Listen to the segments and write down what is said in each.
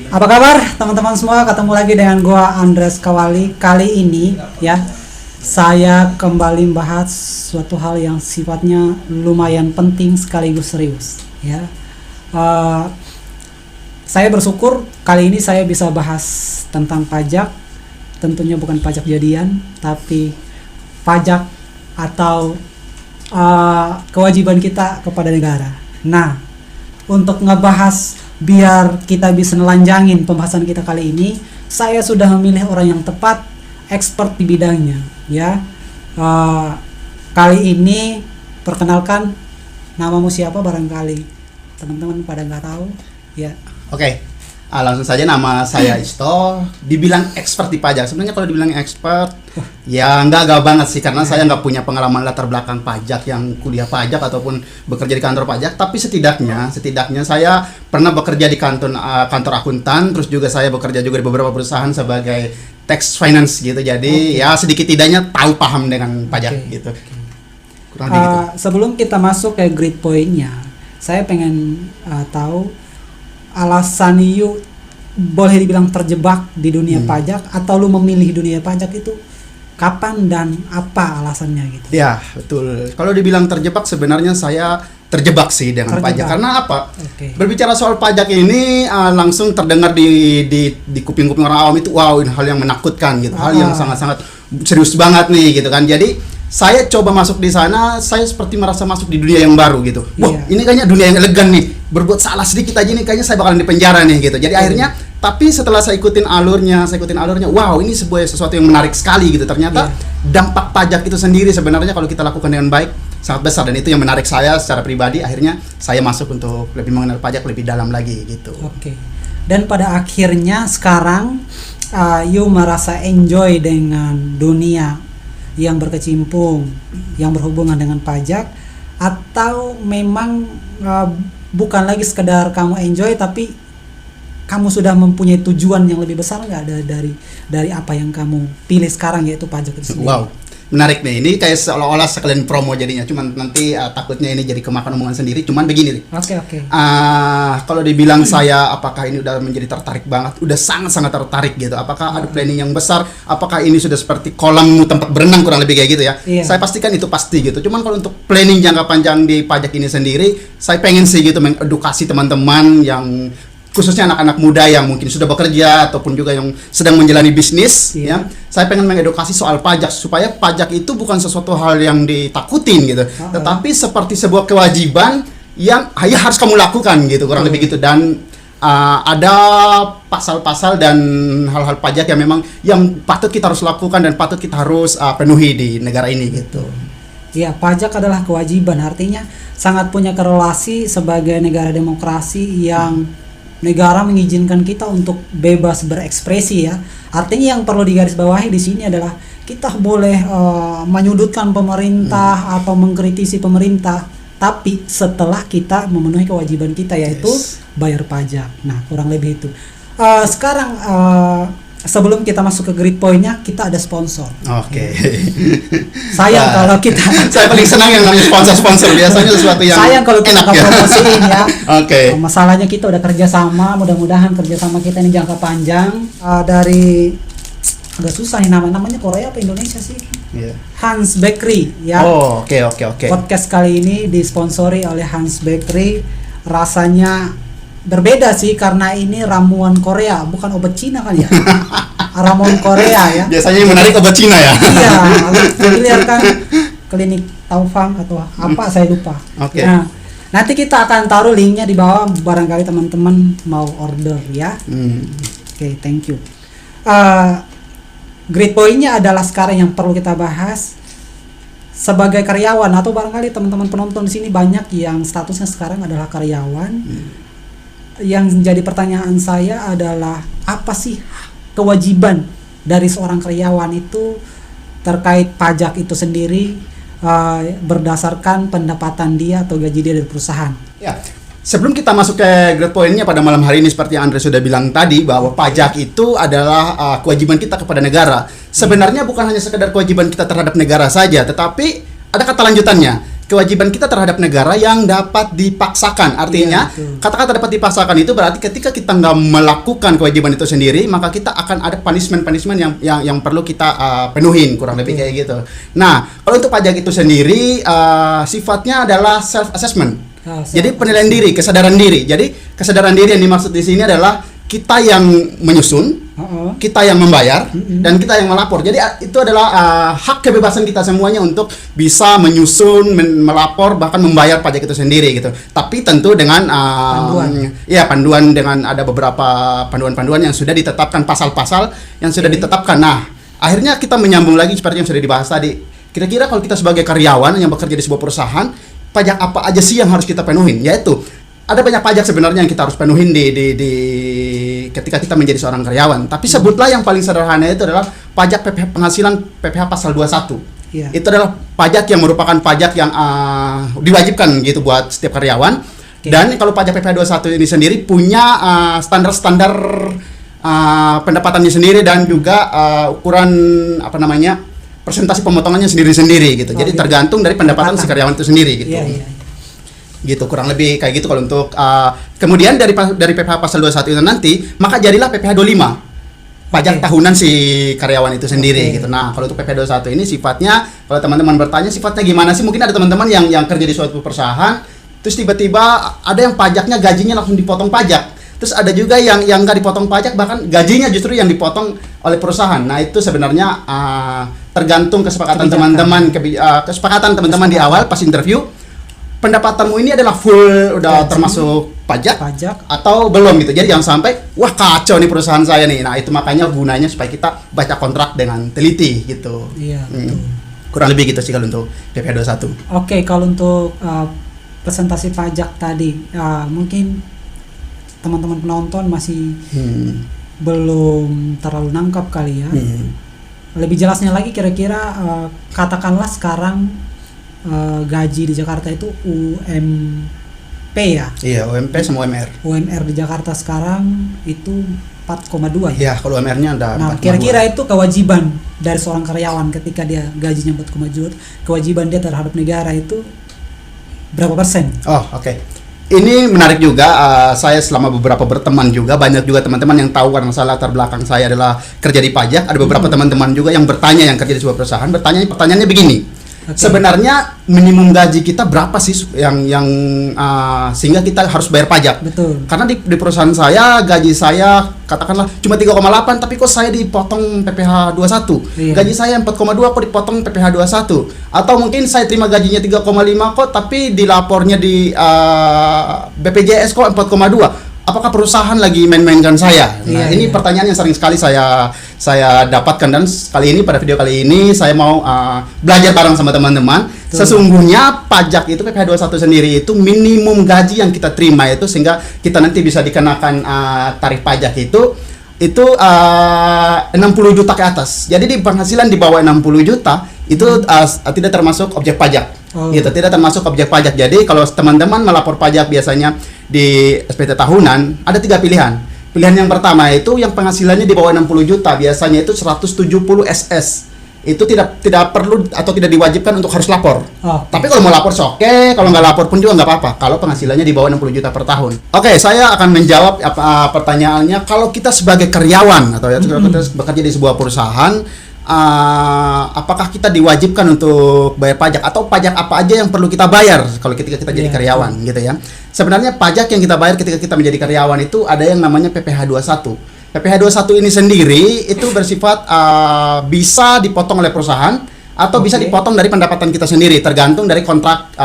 Apa kabar teman-teman semua? Ketemu lagi dengan gua Andres Kawali. Kali ini ya saya kembali membahas suatu hal yang sifatnya lumayan penting sekaligus serius ya. Saya bersyukur kali ini saya bisa bahas tentang pajak. Tentunya bukan pajak jadian, tapi pajak atau kewajiban kita kepada negara. Nah, untuk ngebahas biar kita bisa nelanjangin pembahasan kita kali ini, saya sudah memilih orang yang tepat, expert di bidangnya ya. Kali ini perkenalkan, namamu siapa barangkali teman-teman pada nggak tahu ya. Oke, langsung saja, nama saya Isto. Dibilang expert di pajak, sebenarnya kalau dibilang expert ya enggak banget sih, karena saya nggak punya pengalaman latar belakang pajak yang kuliah pajak ataupun bekerja di kantor pajak. Tapi setidaknya saya pernah bekerja di kantor akuntan, terus juga saya bekerja juga di beberapa perusahaan sebagai tax finance gitu. Jadi ya sedikit tidaknya tahu paham dengan pajak gitu. Kurang lebih gitu. Sebelum kita masuk ke grid point-nya, saya pengen tahu alasan you boleh dibilang terjebak di dunia pajak, atau lu memilih dunia pajak itu kapan dan apa alasannya gitu. Ya, betul. Kalau dibilang terjebak, sebenarnya saya terjebak sih dengan pajak. Karena apa? Berbicara soal pajak ini langsung terdengar di kuping-kuping orang awam itu, wow, ini hal yang menakutkan gitu. Hal yang sangat-sangat serius banget nih gitu kan. Jadi saya coba masuk di sana, saya seperti merasa masuk di dunia yang baru gitu. Wah, ini kayaknya dunia yang elegan nih. Berbuat salah sedikit aja nih kayaknya saya bakalan di penjara nih gitu. Jadi akhirnya, tapi setelah saya ikutin alurnya, wow, ini sesuatu yang menarik sekali gitu. Ternyata dampak pajak itu sendiri sebenarnya kalau kita lakukan dengan baik sangat besar, dan itu yang menarik saya secara pribadi. Akhirnya saya masuk untuk lebih mengenal pajak lebih dalam lagi gitu. Dan pada akhirnya sekarang you merasa enjoy dengan dunia yang berkecimpung, yang berhubungan dengan pajak, atau memang bukan lagi sekedar kamu enjoy, tapi kamu sudah mempunyai tujuan yang lebih besar nggak dari apa yang kamu pilih sekarang, yaitu pajak itu sendiri? Wow, menarik nih. Ini kayak seolah-olah sekalian promo jadinya. Cuman nanti takutnya ini jadi kemakan omongan sendiri. Cuman begini nih. Kalau dibilang saya apakah ini udah menjadi tertarik banget, udah sangat-sangat tertarik gitu. Apakah ada planning yang besar? Apakah ini sudah seperti kolam tempat berenang kurang lebih kayak gitu ya? Saya pastikan itu pasti gitu. Cuman kalau untuk planning jangka panjang di pajak ini sendiri, saya pengen sih gitu mengedukasi teman-teman yang khususnya anak-anak muda yang mungkin sudah bekerja ataupun juga yang sedang menjalani bisnis ya. Saya pengen mengedukasi soal pajak supaya pajak itu bukan sesuatu hal yang ditakutin gitu, tetapi seperti sebuah kewajiban yang harus kamu lakukan gitu, kurang lebih gitu. Dan ada pasal-pasal dan hal-hal pajak yang memang yang patut kita harus lakukan dan patut kita harus penuhi di negara ini gitu. Ya, pajak adalah kewajiban, artinya sangat punya korelasi sebagai negara demokrasi yang negara mengizinkan kita untuk bebas berekspresi ya. Artinya yang perlu digarisbawahi di sini adalah kita boleh menyudutkan pemerintah atau mengkritisi pemerintah, tapi setelah kita memenuhi kewajiban kita, yaitu bayar pajak. Nah, kurang lebih itu. Sekarang sebelum kita masuk ke grid point-nya, kita ada sponsor. Sayang kalau kita saya paling senang yang namanya sponsor biasanya sesuatu yang sayang kalau kita nggak promosiin ya. Masalahnya kita udah kerjasama, mudah-mudahan kerjasama kita ini jangka panjang. Dari agak susah nih namanya Korea apa Indonesia sih? Hans Bakery ya. Podcast kali ini disponsori oleh Hans Bakery. Rasanya berbeda sih, karena ini ramuan Korea, bukan obat Cina kan ya. Ramuan Korea ya. Biasanya yang menarik obat Cina ya. Iya, dilihat kan klinik Taufang atau apa saya lupa. Nah, nanti kita akan taruh linknya di bawah, barangkali teman-teman mau order ya. Thank you. Grid point-nya adalah sekarang yang perlu kita bahas sebagai karyawan, atau barangkali teman-teman penonton di sini banyak yang statusnya sekarang adalah karyawan. Yang jadi pertanyaan saya adalah, apa sih kewajiban dari seorang karyawan itu terkait pajak itu sendiri, berdasarkan pendapatan dia atau gaji dia dari perusahaan? Ya, sebelum kita masuk ke grade point-nya pada malam hari ini, seperti yang Andre sudah bilang tadi, bahwa pajak itu adalah kewajiban kita kepada negara. Sebenarnya bukan hanya sekedar kewajiban kita terhadap negara saja, tetapi ada kata lanjutannya. kewajiban kita terhadap negara yang dapat dipaksakan. Artinya, kata-kata dapat dipaksakan itu berarti ketika kita nggak melakukan kewajiban itu sendiri, maka kita akan ada punishment yang perlu kita penuhin, kurang lebih kayak gitu. Nah, kalau untuk pajak itu sendiri sifatnya adalah self assessment. Jadi penilaian diri, kesadaran diri. Jadi kesadaran diri yang dimaksud di sini adalah kita yang menyusun, kita yang membayar, dan kita yang melapor. Jadi itu adalah hak kebebasan kita semuanya untuk bisa menyusun, melapor, bahkan membayar pajak itu sendiri gitu. Tapi tentu dengan panduan dengan ada beberapa panduan-panduan yang sudah ditetapkan, pasal-pasal yang sudah ditetapkan. Nah, akhirnya kita menyambung lagi seperti yang sudah dibahas tadi. Kira-kira kalau kita sebagai karyawan yang bekerja di sebuah perusahaan, pajak apa aja sih yang harus kita penuhin? Yaitu ada banyak pajak sebenarnya yang kita harus penuhin di ketika kita menjadi seorang karyawan. Tapi sebutlah yang paling sederhana itu adalah pajak PPh penghasilan PPh pasal 21. Itu adalah pajak yang merupakan pajak yang diwajibkan gitu buat setiap karyawan. Dan kalau pajak PPh 21 ini sendiri punya standar-standar pendapatannya sendiri dan juga ukuran persentase pemotongannya sendiri-sendiri gitu. Jadi tergantung dari pendapatan si karyawan itu sendiri gitu. Gitu kurang lebih kayak gitu kalau untuk kemudian dari PPh pasal 21 itu nanti maka jadilah PPh 25 pajak tahunan si karyawan itu sendiri gitu. Nah, kalau untuk PPh 21 ini sifatnya, kalau teman-teman bertanya sifatnya gimana sih, mungkin ada teman-teman yang kerja di suatu perusahaan terus tiba-tiba ada yang pajaknya gajinya langsung dipotong pajak. Terus ada juga yang nggak dipotong pajak, bahkan gajinya justru yang dipotong oleh perusahaan. Nah, itu sebenarnya tergantung kesepakatan teman-teman di awal pas interview. Pendapatanmu ini adalah full udah termasuk pajak atau belum gitu. Jadi jangan sampai wah kacau nih perusahaan saya nih. Nah, itu makanya gunanya supaya kita baca kontrak dengan teliti gitu. Kurang lebih gitu sih kalau untuk PPh 21. Oke, kalau untuk presentasi pajak tadi mungkin teman-teman penonton masih belum terlalu nangkap kali ya. Lebih jelasnya lagi kira-kira katakanlah sekarang gaji di Jakarta itu UMP ya? Iya, UMP sama UMR. UMR di Jakarta sekarang itu 4,2 ya? Iya, kalau UMR-nya ada 4,2. Nah, kira-kira itu kewajiban dari seorang karyawan ketika dia gajinya 4,2, kewajiban dia terhadap negara itu berapa persen? Oh, oke. Ini menarik juga, saya selama beberapa berteman juga, banyak juga teman-teman yang tahu karena latar belakang saya adalah kerja di pajak. Ada beberapa teman-teman juga yang bertanya, yang kerja di sebuah perusahaan, pertanyaannya begini. Sebenarnya minimum gaji kita berapa sih yang sehingga kita harus bayar pajak? Betul. Karena di perusahaan saya gaji saya katakanlah cuma 3,8 tapi kok saya dipotong PPh 21. Gaji saya 4,2 kok dipotong PPh 21. Atau mungkin saya terima gajinya 3,5 kok tapi dilapornya di BPJS kok 4,2. Apakah perusahaan lagi main-mainkan saya? Nah, ini pertanyaan yang sering sekali saya dapatkan, dan pada video kali ini saya mau belajar bareng sama teman-teman. Sesungguhnya pajak itu PPh 21 sendiri itu minimum gaji yang kita terima itu sehingga kita nanti bisa dikenakan tarif pajak itu 60 juta ke atas. Jadi di penghasilan di bawah 60 juta itu tidak termasuk objek pajak. Gitu, tidak termasuk objek pajak. Jadi kalau teman-teman melapor pajak biasanya di SPT tahunan ada 3 pilihan. Pilihan yang pertama itu yang penghasilannya di bawah 60 juta, biasanya itu 170 SS. Itu tidak perlu atau tidak diwajibkan untuk harus lapor. Tapi kalau mau lapor oke, kalau nggak lapor pun juga nggak apa-apa kalau penghasilannya di bawah 60 juta per tahun. Oke, saya akan menjawab pertanyaannya. Kalau kita sebagai karyawan atau kita bekerja di sebuah perusahaan, apakah kita diwajibkan untuk bayar pajak atau pajak apa aja yang perlu kita bayar kalau ketika kita jadi karyawan gitu ya. Sebenarnya pajak yang kita bayar ketika kita menjadi karyawan itu ada yang namanya PPh 21. PPh 21 ini sendiri itu bersifat bisa dipotong oleh perusahaan atau bisa dipotong dari pendapatan kita sendiri, tergantung dari kontrak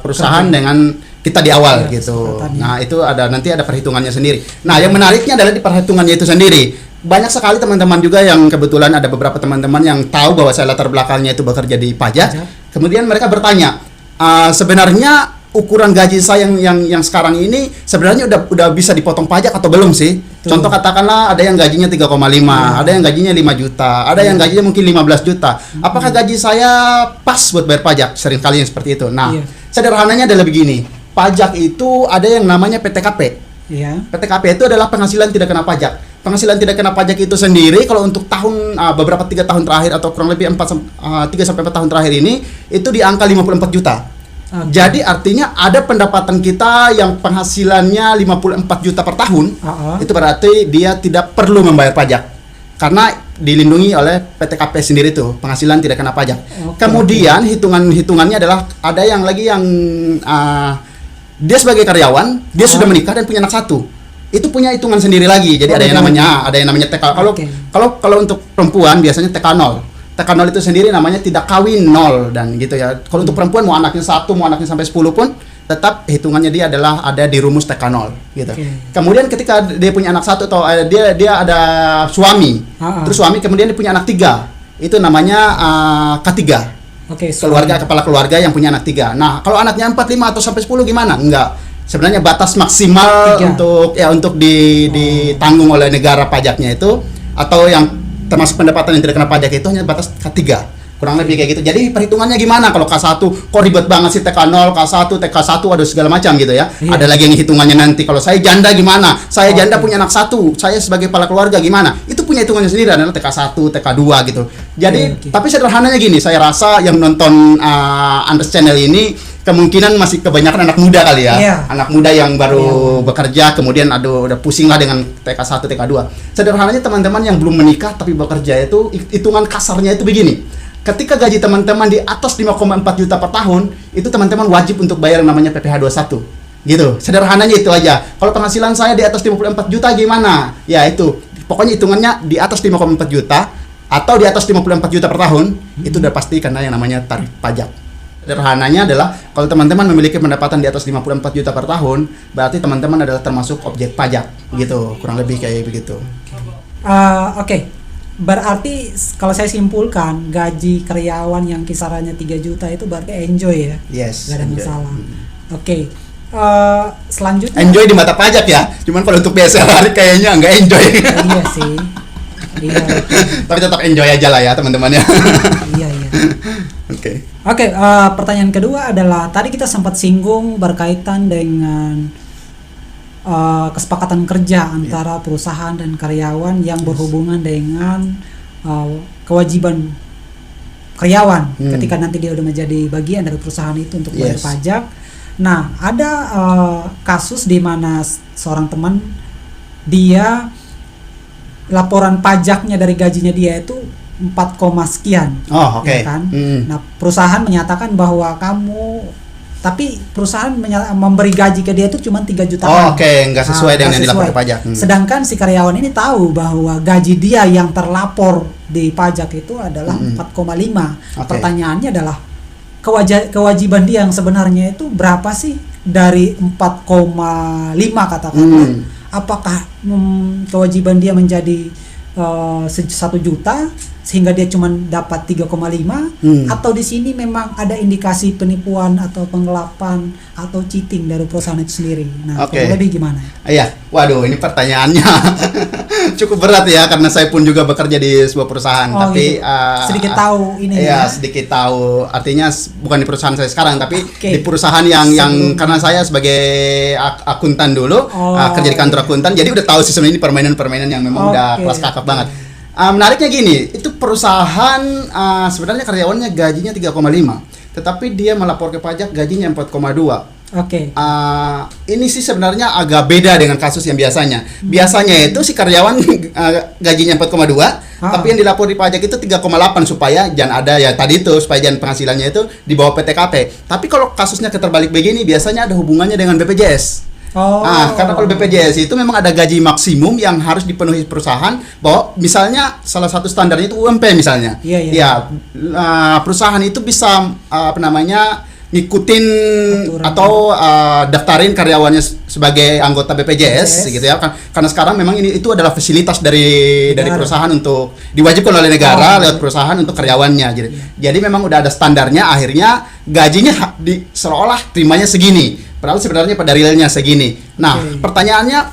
perusahaan dengan kita di awal gitu. Nah, itu nanti ada perhitungannya sendiri. Nah, yang menariknya adalah di perhitungannya itu sendiri. Banyak sekali teman-teman juga yang kebetulan ada beberapa teman-teman yang tahu bahwa saya latar belakangnya itu bekerja di pajak. Kemudian mereka bertanya, sebenarnya ukuran gaji saya yang sekarang ini sebenarnya udah bisa dipotong pajak atau belum sih? Contoh katakanlah ada yang gajinya 3,5, ada yang gajinya 5 juta, ada yang gajinya mungkin 15 juta. Apakah gaji saya pas buat bayar pajak? Sering kali yang seperti itu. Nah, sederhananya adalah begini. Pajak itu ada yang namanya PTKP. PTKP itu adalah penghasilan tidak kena pajak. Penghasilan tidak kena pajak itu sendiri kalau untuk tahun beberapa 3 tahun terakhir atau kurang lebih 3 sampai 4 tahun terakhir ini itu di angka 54 juta. Jadi artinya ada pendapatan kita yang penghasilannya 54 juta per tahun, itu berarti dia tidak perlu membayar pajak karena dilindungi oleh PTKP sendiri tuh, penghasilan tidak kena pajak. Kemudian hitungannya adalah ada yang lagi yang dia sebagai karyawan, dia sudah menikah dan punya anak satu. Itu punya hitungan sendiri lagi. Jadi ada yang namanya TK. Kalau untuk perempuan biasanya TK 0. TK 0 itu sendiri namanya tidak kawin 0 dan gitu ya. Kalau untuk perempuan mau anaknya 1, mau anaknya sampai 10 pun tetap hitungannya dia adalah ada di rumus TK 0 gitu. Kemudian ketika dia punya anak 1 atau dia ada suami. Terus suami kemudian dia punya anak 3. Itu namanya K3. Kepala keluarga yang punya anak 3. Nah, kalau anaknya 4, 5 atau sampai 10 gimana? Enggak. Sebenarnya batas maksimal 3. untuk ditanggung oleh negara pajaknya itu atau yang termasuk pendapatan yang tidak kena pajak itu hanya batas K3. Kurang lebih kayak gitu. Jadi perhitungannya gimana kalau K1? Kok ribet banget sih TK 0, K1, TK1 ada segala macam gitu ya. Ada lagi yang hitungannya nanti. Kalau saya janda gimana? Saya janda punya anak 1. Saya sebagai kepala keluarga gimana? Itu punya hitungannya sendiri adalah TK1, TK2 gitu. Jadi tapi sederhananya gini, saya rasa yang nonton Andres Channel ini kemungkinan masih kebanyakan anak muda kali ya. Anak muda yang baru bekerja kemudian udah pusing lah dengan TK1, TK2. Sederhananya teman-teman yang belum menikah tapi bekerja itu hitungan kasarnya itu begini. Ketika gaji teman-teman di atas 5,4 juta per tahun, itu teman-teman wajib untuk bayar yang namanya PPh 21. Gitu. Sederhananya itu aja. Kalau penghasilan saya di atas 54 juta gimana? Ya itu. Pokoknya hitungannya di atas 5,4 juta atau di atas 54 juta per tahun, itu udah pasti karena yang namanya tarif pajak. Sederhananya adalah kalau teman-teman memiliki pendapatan di atas 54 juta per tahun, berarti teman-teman adalah termasuk objek pajak gitu, kurang lebih kayak begitu. Berarti kalau saya simpulkan gaji karyawan yang kisarannya 3 juta itu berarti enjoy ya? Yes. Gak ada masalah. Selanjutnya enjoy di mata pajak ya, cuman kalau untuk biasa hari kayaknya nggak enjoy. Iya sih. Iya. Tapi tetap enjoy aja lah ya teman-teman ya. Iya. Oke, pertanyaan kedua adalah tadi kita sempat singgung berkaitan dengan kesepakatan kerja antara perusahaan dan karyawan yang berhubungan dengan kewajiban karyawan ketika nanti dia udah menjadi bagian dari perusahaan itu untuk bayar pajak. Nah, ada kasus di mana seorang teman dia laporan pajaknya dari gajinya dia itu 4, sekian. Ya kan? Nah, perusahaan menyatakan bahwa tapi perusahaan memberi gaji ke dia itu cuma 3 juta. Nggak sesuai dengan yang dilaporkan pajak. Sedangkan si karyawan ini tahu bahwa gaji dia yang terlapor di pajak itu adalah 4,5. Pertanyaannya adalah kewajiban dia yang sebenarnya itu berapa sih dari 4,5 katakanlah? Apakah kewajiban dia menjadi 1 juta sehingga dia cuma dapat 3,5 atau di sini memang ada indikasi penipuan atau penggelapan atau cheating dari perusahaan itu sendiri. Nah, lebih gimana? Iya, waduh ini pertanyaannya cukup berat ya karena saya pun juga bekerja di sebuah perusahaan tapi sedikit tahu ini ya. Sedikit tahu. Artinya bukan di perusahaan saya sekarang tapi di perusahaan yang karena saya sebagai akuntan dulu kerja di kantor akuntan jadi udah tahu sih sebenarnya ini permainan-permainan yang memang udah kelas kakap banget. Menariknya gini, itu perusahaan sebenarnya karyawannya gajinya 3,5, tetapi dia melapor ke pajak gajinya 4,2. Ini sih sebenarnya agak beda dengan kasus yang biasanya. Biasanya itu si karyawan gajinya 4,2, tapi yang dilapor di pajak itu 3,8 supaya jangan ada ya tadi itu supaya jangan penghasilannya itu di bawah PTKP. Tapi kalau kasusnya keterbalik begini biasanya ada hubungannya dengan BPJS. Karena kalau BPJS itu memang ada gaji maksimum yang harus dipenuhi perusahaan bahwa misalnya salah satu standarnya itu UMP misalnya. Perusahaan itu bisa ngikutin atau daftarin karyawannya sebagai anggota BPJS gitu ya karena sekarang memang itu adalah fasilitas dari perusahaan untuk diwajibkan oleh negara lewat perusahaan untuk karyawannya jadi memang udah ada standarnya akhirnya gajinya seolah terimanya segini padahal sebenarnya pada realnya segini. Nah pertanyaannya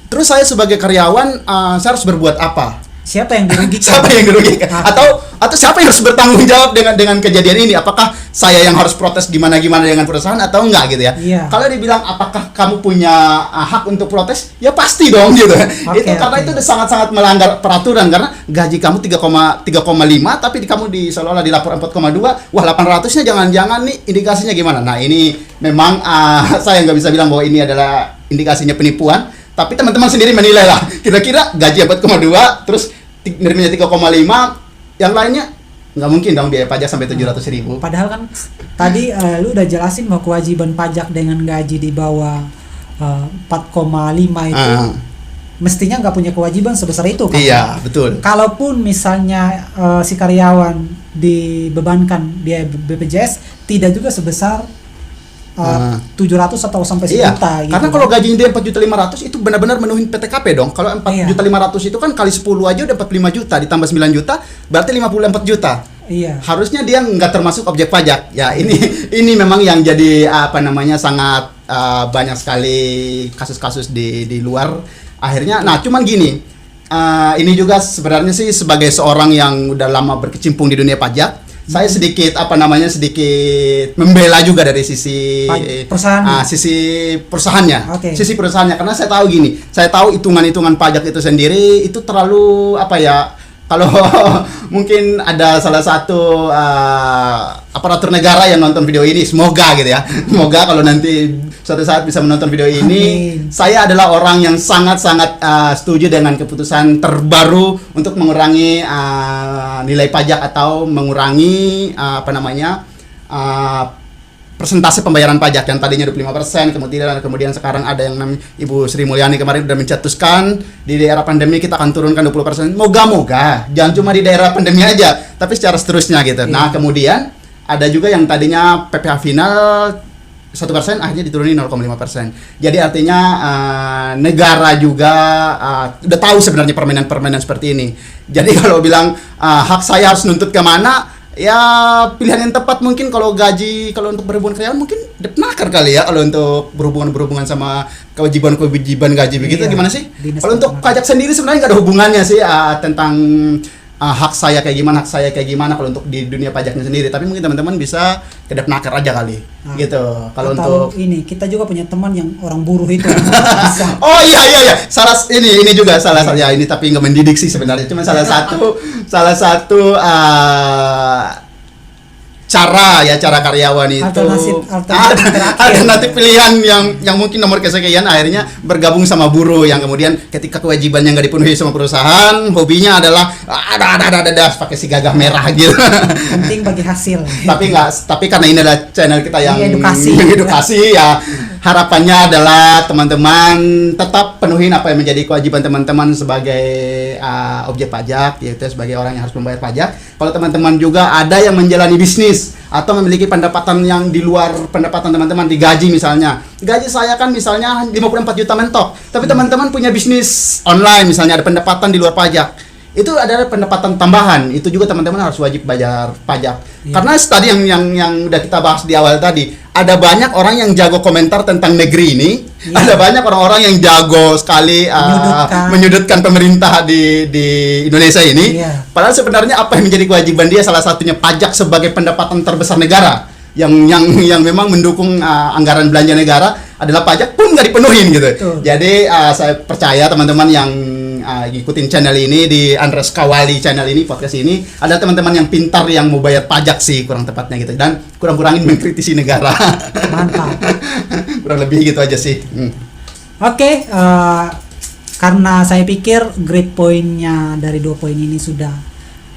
terus saya sebagai karyawan saya harus berbuat apa? siapa yang dirugikan? Siapa yang dirugikan? Atau siapa yang harus bertanggung jawab dengan kejadian ini? Apakah saya yang harus protes gimana dengan perusahaan atau enggak gitu ya? Iya. Kalau dibilang apakah kamu punya hak untuk protes? Ya pasti dong gitu. Karena itu udah sangat-sangat melanggar peraturan, karena gaji kamu 3,5 tapi kamu seolah-olah dilaporan 4,2. Wah, 800-nya jangan-jangan nih indikasinya gimana? Nah, ini memang saya nggak bisa bilang bahwa ini adalah indikasinya penipuan, tapi teman-teman sendiri menilai lah. Kira-kira gaji 4,2 terus nerimanya 3,5, yang lainnya nggak mungkin dong biaya pajak sampai 700.000. Padahal kan tadi lu udah jelasin bahwa kewajiban pajak dengan gaji di bawah 4,5 itu mestinya nggak punya kewajiban sebesar itu kan? Iya, betul. Kalaupun misalnya si karyawan dibebankan biaya BPJS tidak juga sebesar 700 atau sampai 1 juta gitu. Karena kalau gajinya dia 4.500.000 itu benar-benar menuhin PTKP dong. Kalau 4.500.000 itu kan kali 10 aja udah 45 juta ditambah 9 juta berarti 54 juta. Iya. Harusnya dia nggak termasuk objek pajak. Ya, ini memang yang jadi sangat banyak sekali kasus-kasus di luar. Akhirnya cuman gini. Ini juga sebenarnya sih sebagai seorang yang udah lama berkecimpung di dunia pajak, saya sedikit membela juga dari sisi perusahaan. Sisi perusahaannya. Okay. Sisi perusahaannya, karena saya tahu hitungan-hitungan pajak itu sendiri itu terlalu kalau mungkin ada salah satu aparatur negara yang nonton video ini, semoga gitu ya. Semoga kalau nanti suatu saat bisa menonton video ini. Amin. Saya adalah orang yang sangat-sangat setuju dengan keputusan terbaru untuk mengurangi nilai pajak atau mengurangi persentase pembayaran pajak yang tadinya 25%, kemudian sekarang ada yang namanya Ibu Sri Mulyani kemarin sudah mencetuskan di daerah pandemi kita akan turunkan 20%. Moga-moga jangan cuma di daerah pandemi aja, tapi secara seterusnya gitu. Nah, kemudian ada juga yang tadinya PPh final 1% akhirnya diturunin 0,5%. Jadi artinya negara juga udah tahu sebenarnya permainan-permainan seperti ini. Jadi kalau bilang hak saya harus nuntut kemana, ya pilihan yang tepat mungkin kalau untuk berhubungan karyawan mungkin depnaker kali ya, kalau untuk berhubungan sama kewajiban gaji begitu. Gimana sih? Kalau untuk pajak sendiri sebenarnya nggak ada hubungannya sih tentang hak saya kayak gimana kalau untuk di dunia pajaknya sendiri, tapi mungkin teman-teman bisa ke depnaker aja kali gitu. Kalau untuk ini kita juga punya teman yang orang buruh itu. Oh iya ini juga salah satu ya, ini tapi nggak mendidik sih sebenarnya, cuma salah satu cara karyawan itu alternatif pilihan yang mungkin nomor kesekian akhirnya bergabung sama buruh, yang kemudian ketika kewajibannya nggak dipenuhi sama perusahaan, hobinya adalah pakai si gagah merah gitu. Penting bagi hasil. Tapi karena ini adalah channel kita yang edukasi ya, harapannya adalah teman-teman tetap penuhin apa yang menjadi kewajiban teman-teman sebagai objek pajak, yaitu sebagai orang yang harus membayar pajak. Kalau teman-teman juga ada yang menjalani bisnis atau memiliki pendapatan yang di luar pendapatan teman-teman, di gaji misalnya. Gaji saya kan misalnya 54 juta mentok, tapi teman-teman punya bisnis online misalnya, ada pendapatan di luar pajak. Itu adalah pendapatan tambahan. Itu juga teman-teman harus wajib bayar pajak. Karena tadi yang udah kita bahas di awal tadi, ada banyak orang yang jago komentar tentang negeri ini. Ada banyak orang-orang yang jago sekali menyudutkan pemerintah di Indonesia ini. Padahal sebenarnya apa yang menjadi kewajiban dia, salah satunya pajak sebagai pendapatan terbesar negara yang memang mendukung anggaran belanja negara adalah pajak pun nggak dipenuhin gitu. Jadi saya percaya teman-teman yang ngikutin channel ini di Andres Kawali channel ini, podcast ini, ada teman-teman yang pintar yang mau bayar pajak sih kurang tepatnya gitu, dan kurang-kurangin mengkritisi negara. Mantap. Kurang lebih gitu aja sih. Oke, karena saya pikir grade poinnya dari 2 poin ini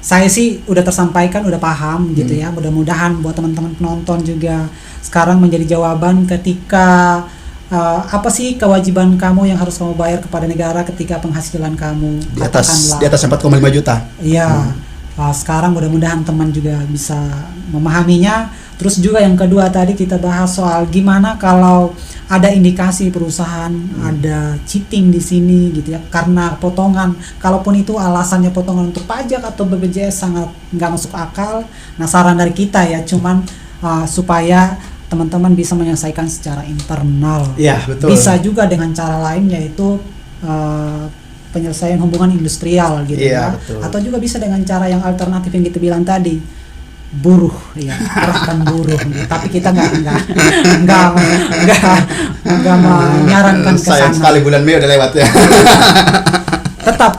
saya sih udah tersampaikan, udah paham gitu ya. Mudah-mudahan buat teman-teman penonton juga sekarang menjadi jawaban ketika apa sih kewajiban kamu yang harus kamu bayar kepada negara ketika penghasilan kamu di atas 4,5 juta. Iya. Sekarang mudah-mudahan teman juga bisa memahaminya. Terus juga yang kedua tadi kita bahas soal gimana kalau ada indikasi perusahaan ada cheating di sini gitu ya, karena potongan, kalaupun itu alasannya potongan untuk pajak atau BPJS sangat nggak masuk akal. Nah, saran dari kita ya cuman supaya teman-teman bisa menyelesaikan secara internal. Iya, betul. Bisa juga dengan cara lain, yaitu penyelesaian hubungan industrial gitu Iya, ya. betul. Atau juga bisa dengan cara yang alternatif yang kita bilang tadi, buruh ya, kerahkan buruh. Tapi kita nggak menyarankan ke Sayang sana. sekali bulan Mei udah lewat ya. Tetap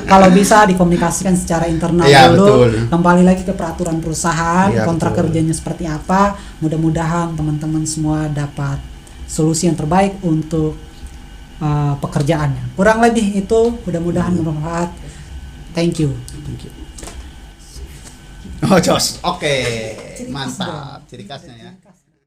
kalau bisa dikomunikasikan secara internal Iya, dulu, betul. kembali lagi ke peraturan perusahaan, Iya, kontrak betul. kerjanya seperti apa. Mudah-mudahan teman-teman semua dapat solusi yang terbaik untuk pekerjaannya. Kurang lebih itu, mudah-mudahan bermanfaat. Thank you. Oh, jos. Oke, mantap. Ciri khasnya ya.